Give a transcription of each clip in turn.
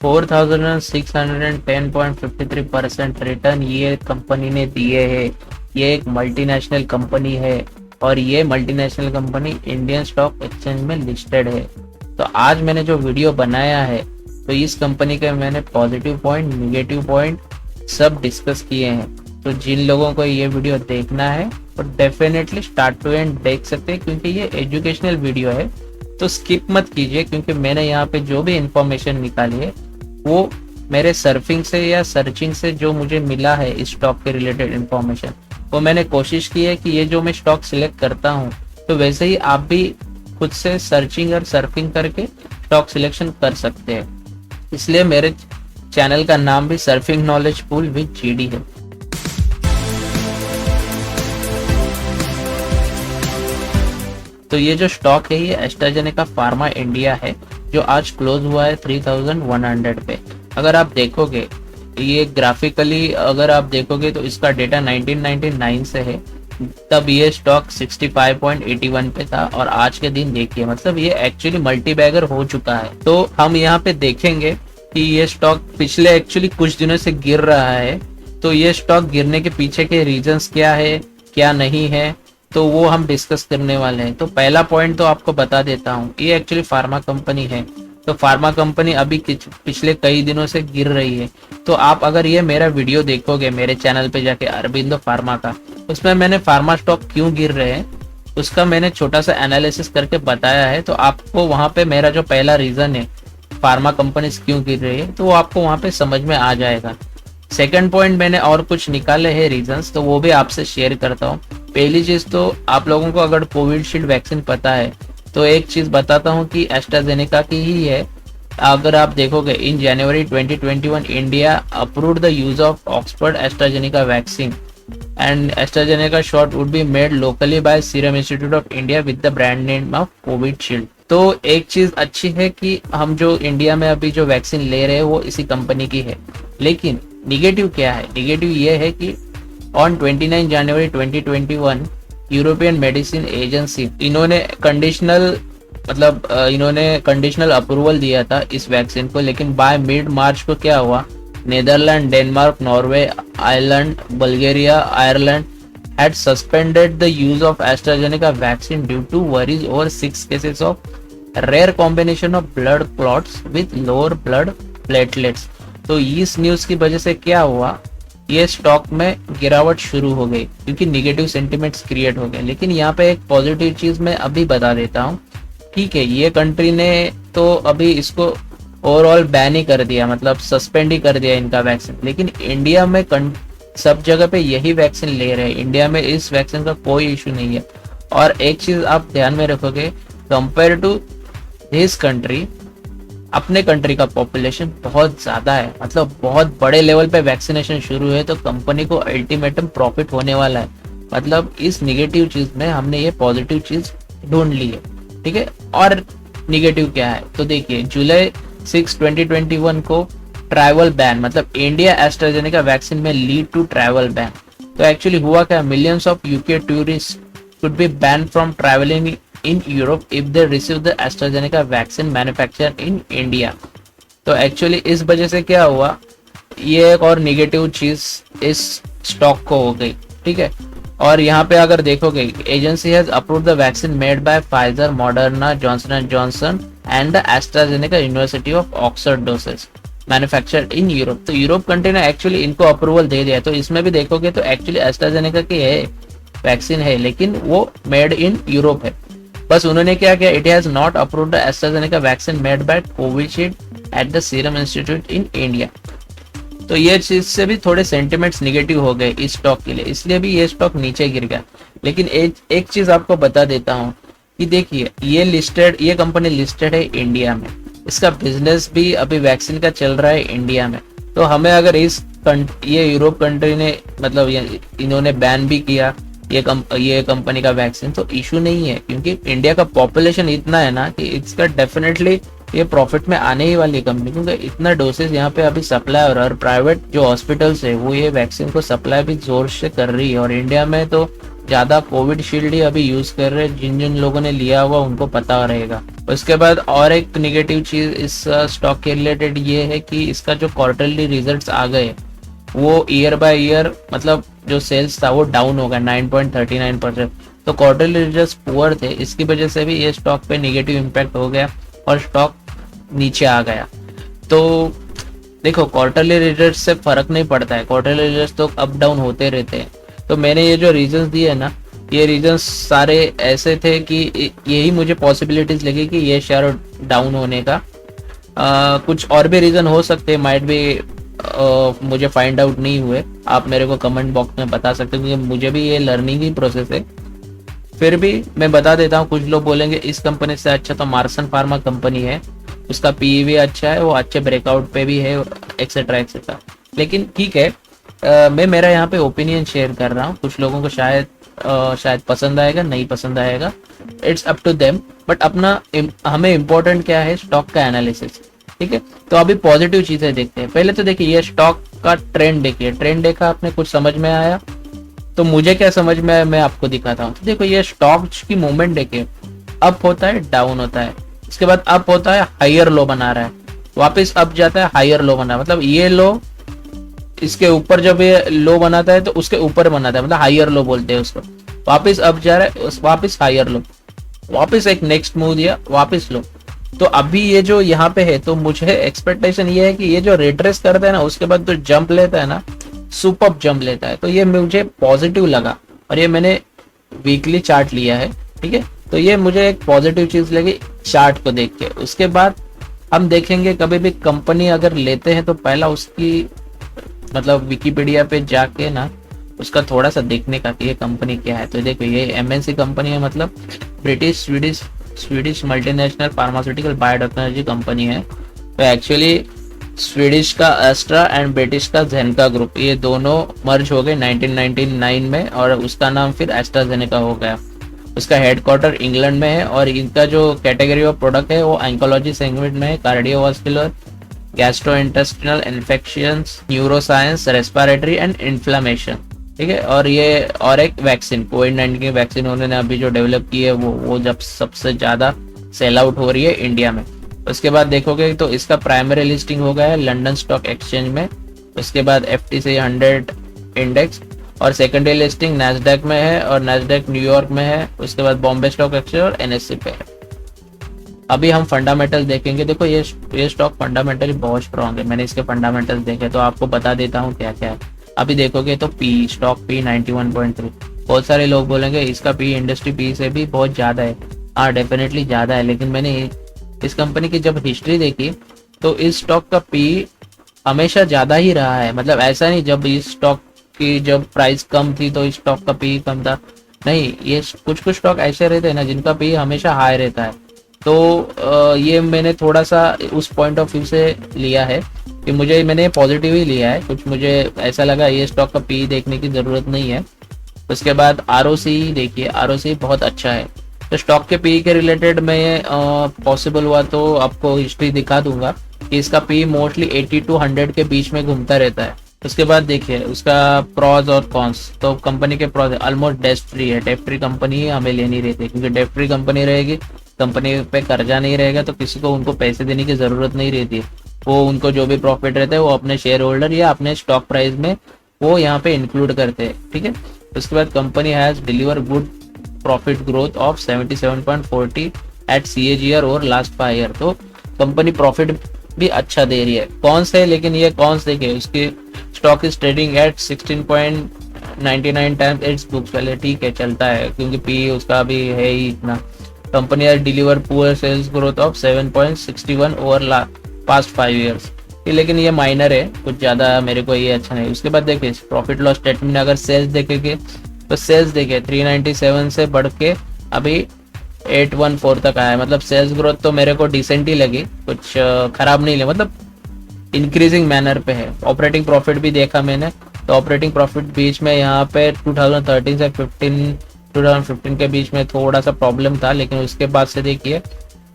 4610.53% return ये company ने दिए है। ये एक मल्टीनेशनल कंपनी है और ये multinational company Indian stock exchange में लिस्टेड है। तो आज मैंने जो वीडियो बनाया है तो इस कंपनी के मैंने पॉजिटिव पॉइंट, निगेटिव पॉइंट सब डिस्कस किए हैं। तो जिन लोगों को ये वीडियो देखना है तो डेफिनेटली स्टार्ट टू एंड देख सकते हैं, क्योंकि ये एजुकेशनल वीडियो है। तो स्किप मत कीजिए, क्योंकि मैंने यहाँ पे जो भी इंफॉर्मेशन निकाली है वो मेरे सर्फिंग से या सर्चिंग से जो मुझे मिला है इस स्टॉक के रिलेटेड इंफॉर्मेशन, वो मैंने कोशिश की है कि ये जो मैं स्टॉक सिलेक्ट करता हूँ तो वैसे ही आप भी खुद से सर्चिंग और सर्फिंग करके स्टॉक सिलेक्शन कर सकते हैं। इसलिए मेरे चैनल का नाम भी surfing knowledge pool with GD है। तो ये जो स्टॉक है ये एस्ट्राजेनेका फार्मा इंडिया है, जो आज क्लोज हुआ है 3100 पे। अगर आप देखोगे ये ग्राफिकली अगर आप देखोगे तो इसका डेटा 1999 से है, तब ये स्टॉक 65.81 पे था और आज के दिन देखिए, मतलब ये एक्चुअली मल्टी बैगर हो चुका है। तो हम यहाँ पे देखेंगे कि ये स्टॉक पिछले एक्चुअली कुछ दिनों से गिर रहा है। तो ये स्टॉक गिरने के पीछे के रीजंस क्या है, क्या नहीं है, तो वो हम डिस्कस करने वाले हैं। तो पहला पॉइंट तो आपको बता देता हूँ, ये एक्चुअली फार्मा कंपनी है। तो फार्मा कंपनी अभी पिछले कई दिनों से गिर रही है। तो आप अगर ये मेरा वीडियो देखोगे मेरे चैनल पे जाके अरबिंदो फार्मा का, उसमें मैंने फार्मा स्टॉक क्यों गिर रहे हैं उसका मैंने छोटा सा एनालिसिस करके बताया है। तो आपको वहां पे मेरा जो पहला रीजन है फार्मा कंपनी क्यों गिर रही है, तो वो आपको वहां पे समझ में आ जाएगा। सेकंड पॉइंट मैंने और कुछ निकाले हैं रीजंस, तो वो भी आपसे शेयर करता हूँ। पहली चीज तो आप लोगों को अगर कोविशील्ड वैक्सीन पता है तो एक चीज बताता हूँ कि एस्ट्राजेनेका की ही है। अगर आप देखोगे in January 2021 India approved the use of Oxford AstraZeneca vaccine and AstraZeneca shot would be made locally by Serum Institute of India with the brand name of Covishield. तो एक चीज अच्छी है कि हम जो इंडिया में अभी जो वैक्सीन ले रहे हैं वो इसी कंपनी की है। लेकिन निगेटिव क्या है? निगेटिव ये है कि on 29 January 2021 European medicine agency इन्होंने कंडीशनल अप्रूवल दिया था इस वैक्सीन को। लेकिन बाय मिड मार्च को क्या हुआ, Netherland, Denmark, Norway, Ireland, Bulgaria, Ireland had suspended the use of AstraZeneca vaccine due to worries over 6 cases of rare combination of blood clots with lower blood platelets। तो इस न्यूज की वजह से क्या हुआ, ये स्टॉक में गिरावट शुरू हो गई क्योंकि निगेटिव सेंटिमेंट्स क्रिएट हो गए। लेकिन यहाँ पे एक पॉजिटिव चीज मैं अभी बता देता हूँ। ठीक है, ये कंट्री ने तो अभी इसको ओवरऑल बैन ही कर दिया, मतलब सस्पेंड ही कर दिया इनका वैक्सीन। लेकिन इंडिया में सब जगह पे यही वैक्सीन ले रहे हैं। इंडिया में इस वैक्सीन का कोई इशू नहीं है। और एक चीज आप ध्यान में रखोगे, कंपेयर टू दिस कंट्री, अपने कंट्री का पॉपुलेशन बहुत ज्यादा है, मतलब बहुत बड़े लेवल पे वैक्सीनेशन शुरू है। तो कंपनी को अल्टीमेटम प्रॉफिट होने वाला है। मतलब इस निगेटिव चीज में हमने ये पॉजिटिव चीज ढूंढ ली है। ठीक है, और निगेटिव क्या है तो देखिए, जुलाई 6, 2021 को ट्रैवल बैन, मतलब इंडिया एस्ट्राजेनेका वैक्सीन में लीड टू ट्रैवल बैन। तो एक्चुअली हुआ क्या, millions of UK tourist could be ban from travelling in Europe if they receive the AstraZeneca vaccine manufacture in India. तो एक्चुअली इस वजह से क्या हुआ, ये एक और निगेटिव चीज इस स्टॉक को हो गई। ठीक है, और यहाँ पे अगर देखोगे, agency has approved the vaccine made by Pfizer, Moderna, Johnson and Johnson and the AstraZeneca university of Oxford dosage manufactured in Europe. तो यूरोप कंट्री ने एक्चुअली इनको अप्रूवल दे दिया। तो इसमें भी देखोगे तो एक्चुअली एस्ट्राजेनेका की है वैक्सीन है, लेकिन वो मेड इन यूरोप है। बस उन्होंने क्या किया, it has not approved the AstraZeneca vaccine made by Covishield at the serum institute in India. तो ये चीज से भी थोड़े सेंटिमेंट्स निगेटिव हो गए इस स्टॉक के लिए, इसलिए भी ये स्टॉक नीचे गिर गया। लेकिन एक चीज आपको बता देता हूँ कि देखिए, ये कंपनी लिस्टेड है इंडिया में, इसका बिजनेस भी अभी वैक्सीन का चल रहा है इंडिया में। तो हमें अगर ये यूरोप कंट्री ने मतलब इन्होंने बैन भी किया ये कंपनी का वैक्सीन, तो इशू नहीं है, क्योंकि इंडिया का पॉपुलेशन इतना है ना कि इसका डेफिनेटली ये प्रॉफिट में आने ही वाली कंपनी, क्योंकि इतना डोसेज यहाँ पे अभी सप्लाई और प्राइवेट जो हॉस्पिटल्स है वो ये वैक्सीन को सप्लाई भी जोर से कर रही है। और इंडिया में तो ज़्यादा कोविड शील्ड ही अभी यूज़ कर रहे हैं, जिन जिन लोगों ने लिया होगा उनको पता रहेगा। उसके बाद और एक निगेटिव चीज़ इस स्टॉक के रिलेटेड ये है कि इसका जो क्वार्टरली रिजल्ट्स आ गए वो ईयर बाय ईयर मतलब जो सेल्स था वो डाउन हो गया 9.39%। तो क्वार्टरली रिजल्ट्स पुअर थे, इसकी वजह से भी ये स्टॉक पे नेगेटिव इम्पैक्ट हो गया और स्टॉक नीचे आ गया। तो देखो क्वार्टरली रिजल्ट्स से फर्क नहीं पड़ता है, क्वार्टरली रिजल्ट्स तो अप डाउन होते रहते हैं। तो मैंने ये जो रीजंस दिए ना, ये रीजंस सारे ऐसे थे कि यही मुझे पॉसिबिलिटीज लगी कि ये शेयर डाउन होने का। कुछ और भी रीजन हो सकते हैं, माइट भी मुझे फाइंड आउट नहीं हुए, आप मेरे को कमेंट बॉक्स में बता सकते हो क्योंकि मुझे भी ये लर्निंग ही प्रोसेस है। फिर भी मैं बता देता हूँ, कुछ लोग बोलेंगे इस कंपनी से अच्छा तो मार्सन फार्मा कंपनी है, उसका पीई भी अच्छा है, वो अच्छे ब्रेकआउट पे भी है, एक्सेट्रा एक्सेट्रा। लेकिन ठीक है, मैं मेरा यहाँ पे ओपिनियन शेयर कर रहा हूँ, कुछ लोगों को शायद पसंद आएगा, नहीं पसंद आएगा, it's up to them. But अपना हमें इम्पोर्टेंट क्या है, स्टॉक का एनालिसिस। ठीक है, तो अभी पॉजिटिव चीजें देखते हैं। पहले तो देखिए ये स्टॉक का ट्रेंड देखिए, ट्रेंड देखा आपने, कुछ समझ में आया? तो मुझे क्या समझ में आया मैं आपको दिखाता हूँ। तो देखो ये स्टॉक की मूवमेंट देखिए, अप होता है, डाउन होता है, इसके बाद अप होता है, हायर लो बना रहा है, वापस अप जाता है, हायर लो बना, मतलब ये लो इसके ऊपर जब ये लो बनाता है तो उसके ऊपर बनाता है, मतलब हायर लो बोलते हैं उसको। वापस अप जा रहा है, वापस हायर लो, वापस एक नेक्स्ट मूव दिया, वापस लो। तो अभी ये जो यहाँ पे है, तो मुझे एक्सपेक्टेशन ये है कि ये जो रिट्रेस करता है ना, उसके बाद जो जंप लेता है ना, सुपर जंप लेता है, तो ये मुझे पॉजिटिव लगा। और ये मैंने वीकली चार्ट लिया है, ठीक है, तो ये मुझे एक पॉजिटिव चीज लगी चार्ट को देख के। उसके बाद हम देखेंगे कभी भी कंपनी अगर लेते हैं तो पहला उसकी मतलब विकिपीडिया पे जाके ना उसका थोड़ा सा देखने का कि ये कंपनी क्या है। तो देखो ये एमएनसी कंपनी है, मतलब British Swedish multinational pharmaceutical biotechnology company है। तो एक्चुअली स्वीडिश का एस्ट्रा एंड ब्रिटिश का जेनका ग्रुप, ये दोनों मर्ज हो गए 1999 में और उसका नाम फिर एस्ट्राजेनेका हो गया। उसका हेडक्वार्टर इंग्लैंड में है और इनका जो कैटेगरी ऑफ प्रोडक्ट है वो ऑन्कोलॉजी सेगमेंट में है, cardiovascular, gastrointestinal infections, neuroscience, respiratory and inflammation. ठीक है, और ये और एक वैक्सीन, कोविड-19 की वैक्सीन उन्होंने अभी जो डेवलप की है वो जब सबसे ज्यादा सेल आउट हो रही है इंडिया में। उसके बाद देखोगे तो इसका प्राइमरी लिस्टिंग हो गया है लंदन स्टॉक एक्सचेंज में, उसके बाद FTSE 100 इंडेक्स, और सेकेंडरी लिस्टिंग नैस्डैक में है और नैस्डैक न्यूयॉर्क में है, उसके बाद बॉम्बे स्टॉक एक्सचेंज और NSE पे है। अभी हम फंडामेंटल देखेंगे। देखो ये स्टॉक फंडामेंटली बहुत स्ट्रॉन्ग है, मैंने इसके फंडामेंटल्स देखे तो आपको बता देता हूँ क्या क्या है। अभी देखोगे तो स्टॉक पी 91.3, बहुत सारे लोग बोलेंगे इसका पी इंडस्ट्री पी से भी बहुत ज़्यादा है। हाँ डेफिनेटली ज़्यादा है, लेकिन मैंने इस कंपनी की जब हिस्ट्री देखी तो इस स्टॉक का पी हमेशा ज़्यादा ही रहा है। मतलब ऐसा नहीं जब इस स्टॉक की जब प्राइस कम थी तो इस स्टॉक का पी कम था, नहीं, ये कुछ स्टॉक ऐसे रहते हैं ना जिनका पी हमेशा हाई रहता है। तो ये मैंने थोड़ा सा उस पॉइंट ऑफ व्यू से लिया है कि मैंने पॉजिटिव ही लिया है, कुछ मुझे ऐसा लगा ये स्टॉक का पी देखने की ज़रूरत नहीं है। उसके बाद ROC देखिए, ROC बहुत अच्छा है। तो स्टॉक के पी के रिलेटेड मैं पॉसिबल हुआ तो आपको हिस्ट्री दिखा दूंगा कि इसका पी मोस्टली 80 to 100 के बीच में घूमता रहता है। उसके बाद देखिए उसका प्रॉज और कॉन्स। तो कंपनी के प्रॉज ऑलमोस्ट डेट फ्री है, डेट फ्री कंपनी ही हमें लेनी रहती है, क्योंकि डेट फ्री कंपनी रहेगी, कंपनी पे कर्जा नहीं रहेगा तो किसी को उनको पैसे देने की जरूरत नहीं रहती है। वो उनको जो भी प्रॉफिट रहता है वो अपने शेयर होल्डर या अपने स्टॉक प्राइस में वो यहाँ पे इंक्लूड करते हैं। ठीक है, उसके बाद company has deliver good profit growth of 77.40 at CAGR over last 5 year. तो कंपनी प्रॉफिट भी अच्छा दे रही है। कौन से, लेकिन ये कौन से के उसकी stock is trading at 16.99 times it's books value. ठीक है, चलता है क्योंकि पी उसका भी है ही इतना। Company has deliver poor sales growth of 7.61 over past 5 years. लेकिन ये माइनर है, कुछ ज़्यादा मेरे को ये अच्छा नहीं। उसके बाद देखिए प्रॉफिट लॉस स्टेटमेंट, अगर सेल्स देखेंगे तो सेल्स देखिए 397 से बढ़ के अभी 814 तक आया है। मतलब सेल्स ग्रोथ तो मेरे को डिसेंट ही लगी, कुछ खराब नहीं लगी, मतलब इंक्रीजिंग मैनर पे है। ऑपरेटिंग प्रॉफिट भी देखा मैंने, तो ऑपरेटिंग प्रॉफिट बीच में यहाँ पे 2013 से 2015 के बीच में थोड़ा सा प्रॉब्लम था, लेकिन उसके बाद से देखिए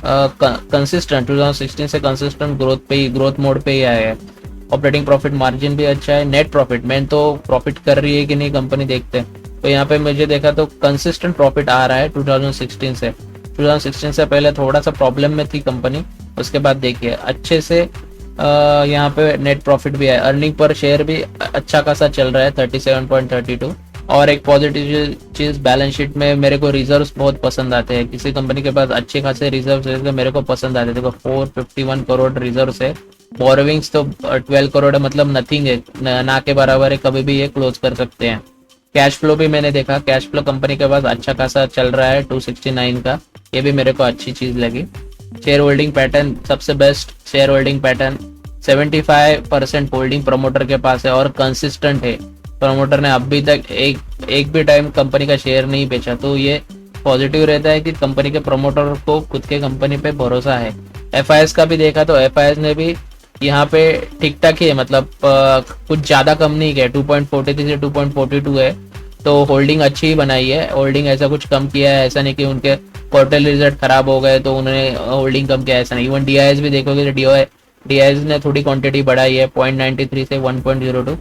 कंसिस्टेंट 2016 से कंसिस्टेंट ग्रोथ मोड पे ही आया है। ऑपरेटिंग प्रॉफिट मार्जिन भी अच्छा है। नेट प्रॉफिट, मेन तो प्रॉफिट कर रही है कि नहीं कंपनी देखते हैं। तो यहाँ पे मुझे देखा तो कंसिस्टेंट प्रॉफिट आ रहा है 2016 से। 2016 से पहले थोड़ा सा प्रॉब्लम में थी कंपनी, उसके बाद देखिए अच्छे से यहाँ पे नेट प्रॉफिट भी है, अर्निंग पर शेयर भी अच्छा खासा चल रहा है 37.32। और एक पॉजिटिव चीज, बैलेंस शीट में मेरे को रिजर्व्स बहुत पसंद आते हैं, किसी कंपनी के पास अच्छे खासे रिजर्व्स है तो मेरे को पसंद आते हैं। देखो 451 करोड़ रिजर्व्स है, बोरोविंग्स तो 12 करोड़ है, मतलब नथिंग है, ना के बराबर है, कभी भी ये क्लोज कर सकते हैं। कैश फ्लो भी मैंने देखा, कैश फ्लो कंपनी के पास अच्छा खासा चल रहा है 269 का, ये भी मेरे को अच्छी चीज लगी। शेयर होल्डिंग पैटर्न सबसे best share holding pattern, 75% holding promoter के पास है और कंसिस्टेंट है। प्रमोटर ने अभी तक एक भी टाइम कंपनी का शेयर नहीं बेचा, तो ये पॉजिटिव रहता है कि कंपनी के प्रमोटर को खुद के कंपनी पे भरोसा है। एफआईएस का भी देखा तो एफआईएस ने भी यहाँ पे ठीक ठाक ही है, मतलब कुछ ज्यादा कम नहीं किया, 2.43 से 2.42 है, तो होल्डिंग अच्छी ही बनाई है। होल्डिंग ऐसा कुछ कम किया है, ऐसा नहीं कि उनके क्वार्टरली रिजल्ट खराब हो गए तो उन्होंने होल्डिंग कम किया, ऐसा नहीं। इवन डीआईएस भी देखोगे तो डीआईएस ने थोड़ी क्वांटिटी बढ़ाई है 0.93 से 1.02।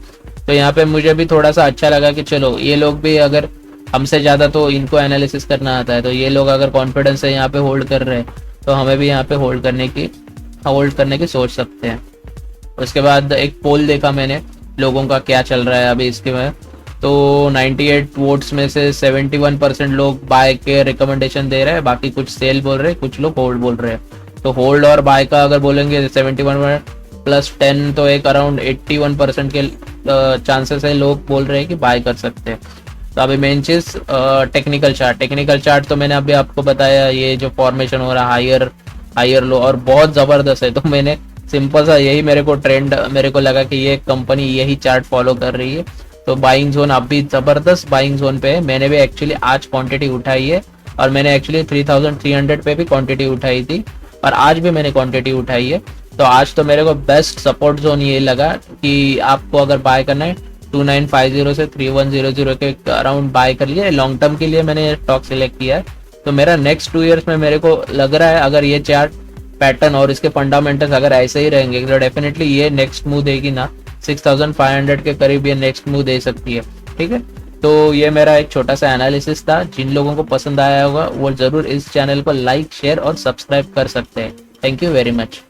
तो यहाँ पे मुझे भी थोड़ा सा अच्छा लगा कि चलो ये लोग भी, अगर हमसे ज़्यादा तो इनको एनालिसिस करना आता है, तो ये लोग अगर कॉन्फिडेंस से यहाँ पे होल्ड कर रहे हैं तो हमें भी यहाँ पे होल्ड करने की सोच सकते हैं। उसके बाद एक पोल देखा मैंने लोगों का क्या चल रहा है अभी इसके में, तो 98 वोट्स में से 71% लोग बाय के रिकमेंडेशन दे रहे हैं, बाकी कुछ सेल बोल रहे हैं, कुछ लोग होल्ड बोल रहे हैं। तो होल्ड और बाय का अगर बोलेंगे 71 प्लस 10 तो एक अराउंड 81% के चांसेस है, लोग बोल रहे हैं कि बाय कर सकते हैं। तो अभी मेन चीज टेक्निकल चार्ट तो मैंने अभी आपको बताया, ये जो फॉर्मेशन हो रहा है हायर लो और बहुत जबरदस्त है, तो मैंने सिंपल सा यही मेरे को ट्रेंड मेरे को लगा कि ये कंपनी यही चार्ट फॉलो कर रही है। तो बाइंग जोन अभी जबरदस्त बाइंग जोन पे है। मैंने भी एक्चुअली आज क्वांटिटी उठाई है और मैंने एक्चुअली 3300 पे भी क्वांटिटी उठाई थी और आज भी मैंने क्वांटिटी उठाई है। तो आज तो मेरे को बेस्ट सपोर्ट जोन ये लगा कि आपको अगर बाय करना है 2950 से 3100 के अराउंड बाय कर लिए। लॉन्ग टर्म के लिए मैंने स्टॉक सिलेक्ट किया है, तो मेरा नेक्स्ट 2 ईयर्स में मेरे को लग रहा है अगर ये चार्ट पैटर्न और इसके फंडामेंटल्स अगर ऐसे ही रहेंगे तो डेफिनेटली ये नेक्स्ट मूव देगी ना, 6500 के करीब ये नेक्स्ट मूव दे सकती है। ठीक है, तो ये मेरा एक छोटा सा एनालिसिस था। जिन लोगों को पसंद आया होगा वो जरूर इस चैनल को लाइक शेयर और सब्सक्राइब कर सकते हैं। Thank you very much.